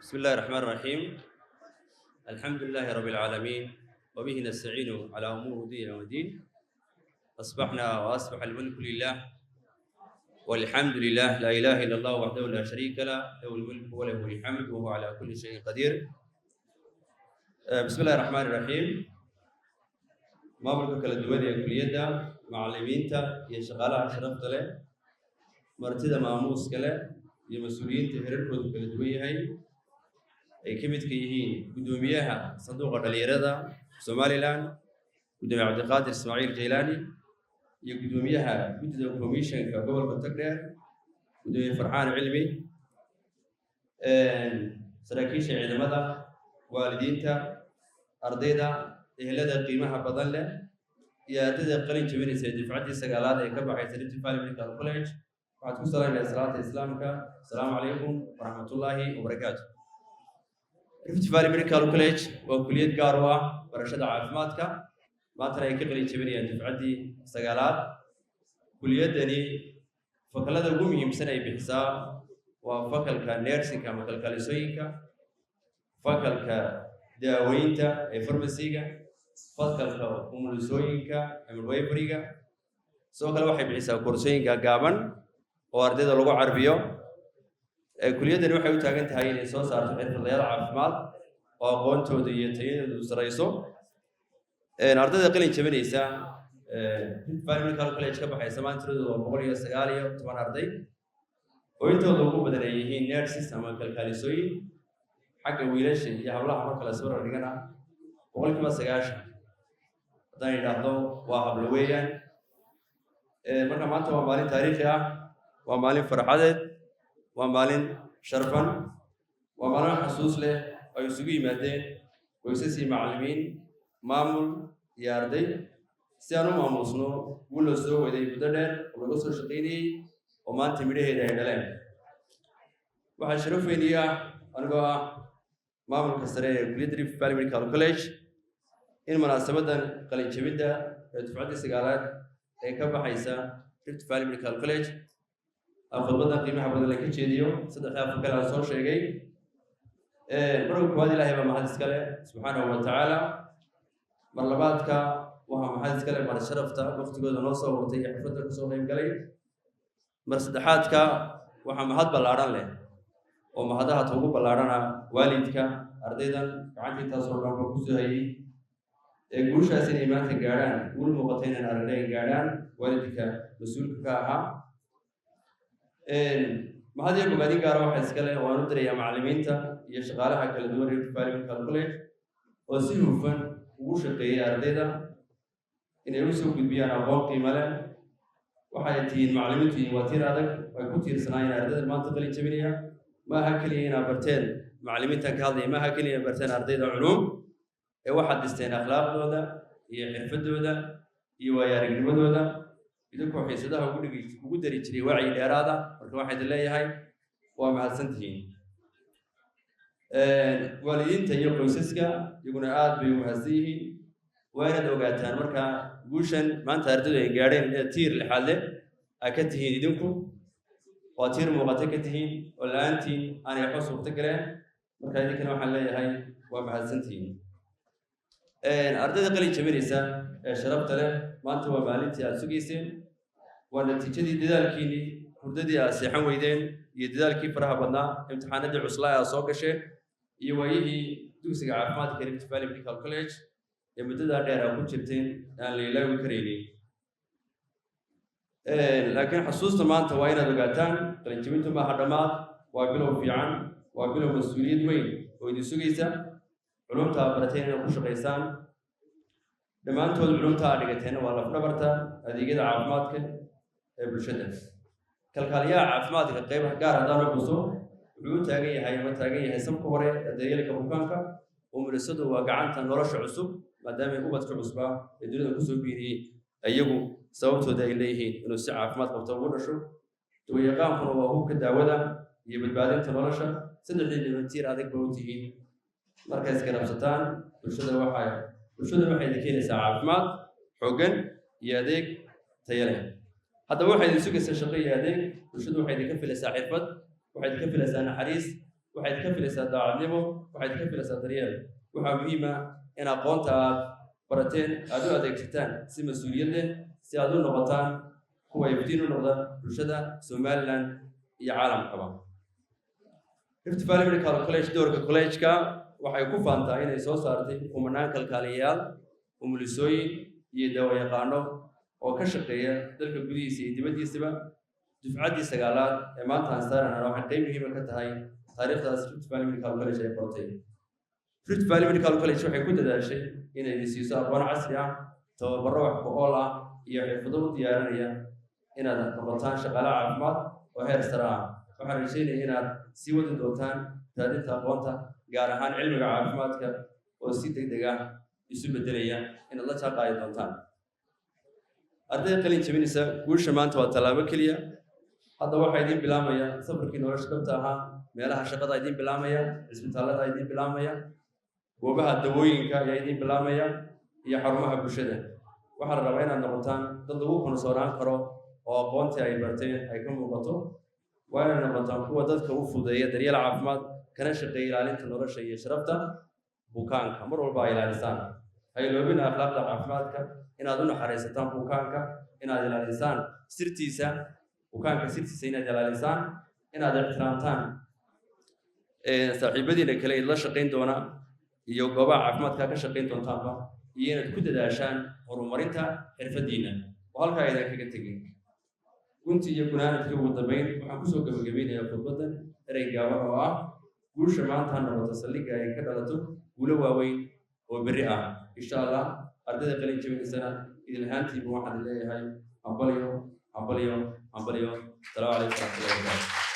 بسم الله الرحمن الرحيم. الحمد لله رب العالمين وبه نستعين على أمور دين ودين. أصبحنا وأصبح الملك لله والحمد لله لا إله إلا الله وحده لا شريك له له الملك وله الحمد وهو على كل شيء قدير. بسم الله الرحمن الرحيم. maamulka kala duwan ee kuliyadda macallimiinta iyo shaqaalaha sharafta leh martida maamuuska leh iyo mas'uuliyiinta heerarkoodu kala duwan yahay ay ka midka yihiin gudoomiyaha sanduuqa dhalinyarada Somaliland gudoomiye Cabdiqaadir Ismaaciil Jaylaani iyo gudoomiyaha guddida komishanka gobolka Togdheer gudoomiye Farxaan Cilmi saraakiisha ciidamada waalidiinta ardayda ehelada qiimaha badan leh iyo ardayda qalin jabinaysa difacadii sagaalaad ee ka baxay Rift Valley Medical College waxaad ku salaamaysaa salaata islaamka assalaamu calaykum waraxmatullaahi wabarakaatuh. Rift Valley Medical College waa kuliyad gaar u ah barashada caafimaadka maantana ay ka qalin jabinayaan difacadii sagaalaad. kuliyadani fakalada ugu muhiimsan ay bixisaa waa fakalka nursing ama kalkaalisooyinka, fakalka daaweynta ee farmasiga, fakalka umulisooyinka ama midwiferyga. sidoo kale waxay bixisaa koorsooyinka gaaban oo ardayda lagu carbiyo. kuliyadani waxay u taagan tahay inay soo saarto xirfadlayaal caafimaad oo aqoontooda iyo tayadoodu sareyso. ardayda qalin jabinaysa Rift Valley Medical College ka baxaysa maantoodu waa 119 arday oo intooda ugu badan ay yihiin nurses ama kalkaalisooyin. xagga wiilasha iyo hablaha marka la soo dhigana 90% haddaan idhaahdo waa hablo weeyaan. marka maanta waa maalin taariikhi ah, waa maalin farxadeed, waa maalin sharfan, waa maalin xasuus leh ay isugu yimaadeen qoysas iyo macallimiin, maamul iyo arday si aan u maamusno guul la soo waday muddo dheer oo laga soo shaqaynayay oo maanta midhaheeda ay dhaleen. waxaa sharaf weyn ii ah anigoo ah maamulka sare ee kuliyadda Rift Valley Medical College in munaasabadan qalin jabinta ee dufcadii sagaalaad ee ka baxaysa Rift Valley Medical College khudbadan qiimaha badan la ka jeediyo saddexda fakal aan soo sheegay. marka koowaad ilaahay baa mahad iska leh subxaanahu wa tacaala. mar labaadka waxaa mahad iska leh mar sharafta waqtigooda noo soo hurtay iyo xafladda kasoo qayb galay. mar saddexaadka waxaa mahad ballaaran leh oo mahadaha ugu ballaarana waalidka ardaydan gacanta intaasoo dhan ku soo hayay ee guushaas inay maanta gaadhaan guul muuqata inay arday gaadhaan waalidka mas'uulka ka ahaa. mahad iyo bogaadin gaara waxaa iska leh waan u dirayaa macallimiinta iyo shaqaalaha kala duwan Rift Valley Medical College oo si hufan ugu shaqeeyay ardayda inay u soo gudbiyaan aqoon qiimo leh. waxay tihiin macallimiintu waa tiir adag ay ku tiirsanaayeen ardayda maanta qalin jabinaya. maaha keliya inaad barteen macallimiintan ka hadlaya maaha keliya inaad barteen ardayda culuum ee waxaad dhisteen akhlaaqdooda iyo xirfadooda iyo waayo-aragnimadooda idinkoo xiisadaha ugu dari jiray wacyi dheeraada. marka waxaa idin leeyahay waa mahadsantihiin. waalidiinta iyo qoysaska iyaguna aad bay u mahadsan yihiin. waa inaad ogaataan marka guushan maanta ardaydu ay gaadheen ee tiir lixaad leh aa ka tihiin idinku waa tiir muuqata ka tihiin oo la-aantiin aanay waxba suurto galeen. marka idinkana waxaan leeyahay waa mahadsantihiin. ardayda qalin jabinaysa ee sharafta leh maanta waa maalintii aad sugayseen, waa natiijadii dadaalkiinii, hurdadii aad seexan weydeen iyo dadaalkii faraha badnaa, imtixaanadii cuslaa aad soo gasheen iyo waayihii dugsiga caafimaadka Rift Valley Medical College ee muddadaa dheer aad ku jirteen aan la ilaawi karaynin. laakiin xusuusta maanta waa inaad ogaataan qalin jabintu maaha dhammaad, waa bilow fiican, waa bilow mas-uuliyad weyn oo idin sugaysa. culumta aad barateen inaad ku shaqaysaan dhammaantood culumta aad dhigateena waa lafdhabarta adeegyada caafimaadka ee bulshada. kalkaaliyaha caafimaadka qayb gaar haddaan u xuso wuxuu u taagan yahay sabka hore ee daryeelka bukaanka. umulisadu waa gacanta nolosha cusub maadaama ubadka cusbaa ee dunida kusoo biiriyey iyagu sababtooda ay leeyihiin inuu si caafimaad qabto ugu dhasho. dawyaqaankuna waa hubka daawada iyo badbaadinta nolosha. saddexdii dhibatiir adag ba u tihiin. markay isgarabsataan bulshada waxay idin keenaysaa caafimaad xooggan iyo adeeg tayo leh. haddaba waxay idin sugaysaa shaqo iyo adeeg. bulshadu waxay idinka filaysaa xirfad, waxay idinka filaysaa naxariis, waxaad ka filaysaa daacadnimo waxaad ka filaysaa daryeel waxaa muhiim ah in aqoonta aad barateen aad u adeegsataan si mas'uuliyad leh si aad u noqotaan kuwa iftiin u noqda bulshada Somaliland iyo caalamkaba Rift Valley Medical College doorka college-ka waxay ku faantaa inay soo saartay kumanaan kalkaaliyayaal umulisooyin iyo daawayaqaano oo ka shaqeeya dalka gudihiisa iyo dibaddiisaba dufcaddii sagaalaad ee maanta aan saarana waxay qayb muhiim ah ka tahay taariikhdaas Rift Valley Medical College ay qortay Rift Valley Medical College waxay ku dadaashay inay siiso aqoon casri ah tababaro wax ku ool ah iyo xirfado u diyaarinaya inaad noqotaan shaqaale caafimaad oo heer sare ah waxaan rajaynayaa inaad sii wadi doontaan raadinta aqoonta gaar ahaan cilmiga caafimaadka oo si degdeg ah isu bedelaya inaad la shaqayn doontaan ardayda qalin jabinaysa guusha maanta waa tallaabo keliya hadda waxaa idin bilaamaya safarkii nolosha dhabta ahaa meelaha shaqada idin bilaamaya cisbitaalada idin bilaamaya goobaha dawooyinka ayaa idin bilaamaya iyo xarumaha bulshada waxaa la rabaa inaad noqotaan dad lagu kalsoonaan karo oo aqoontii ay barteen ay ka muuqato waa inay noqotaan kuwa dadka u fududeeya daryeel caafimaad kana shaqeeya ilaalinta nolosha iyo sharafta bukaanka mar walba ay ilaalisaan hay loobina akhlaaqda caafimaadka inaad u naxariisataan bukaanka inaad ilaalisaan sirtiisa bukaanka sirtiisa inaad ilaalisaan inaad ixtiraamtaan saaxiibadiina kale la shaqayn doona iyo goobaha caafimaadka ka shaqayn doontaanba iyo inaad ku dadaashaan horumarinta xirfadiina oo halkaa aydan kaga tegin gunti iyo gunaanadkii ugu dambeyn waxaan kusoo gabagabeynayaa khudbadan erey gaaban oo ah guusha maanta ha noqoto saldhigga ay ka dhalato guulo waaweyn oo berri ah insha allah ardayda qalin jabinaysana idin ahaantiiba waxaan leeyahay aqbaliyo salaamu calaykum waraxmatullahi wabarakaatu